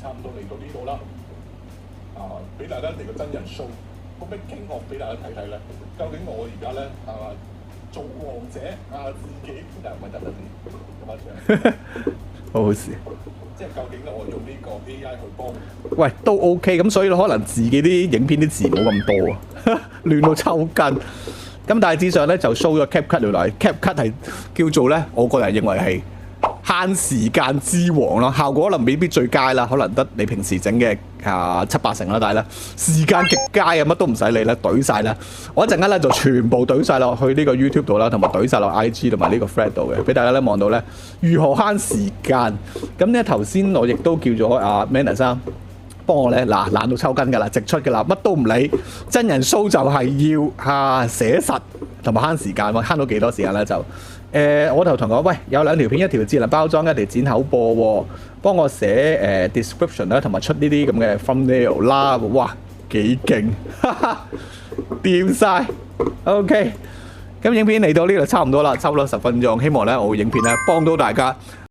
差唔多嚟到呢度啦。俾大家嚟個真人 show，個 making of 俾大家睇睇咧。究竟我而家咧做王者自己但係唔係得啲咁樣，好好笑。即係究竟我用呢個 AI 去幫，喂，都 OK 咁，所以可能自己啲影片啲字冇咁多啊，亂到抽筋。咁大致上咧就 show 咗 CapCut 條嚟，CapCut 係叫做咧，我個人認為係慳時間之王啦，效果可能未必最佳啦，可能得你平時整嘅7-8成啦，但係咧時間極佳啊，乜都唔使理啦，懟晒啦。我一陣間咧就全部懟晒落去呢個 YouTube 度啦，同埋懟晒落 IG 同埋呢個 Thread 度嘅，俾大家咧望到咧如何慳時間。咁咧頭先我亦都叫咗Manner 生幫我咧懶到抽筋㗎啦，直出㗎啦，乜都唔理，真人 show 就係要寫實同埋慳時間喎，慳到幾多時間咧就我就同佢講，喂，有2條片，一條智能包裝，一條剪口播喎，幫我寫description 啦，同埋出呢啲咁嘅 thumbnail 啦，哇幾勁，掂晒 OK。咁影片嚟到呢度差唔多啦，抽咗10分鐘，希望咧我影片咧幫到大家。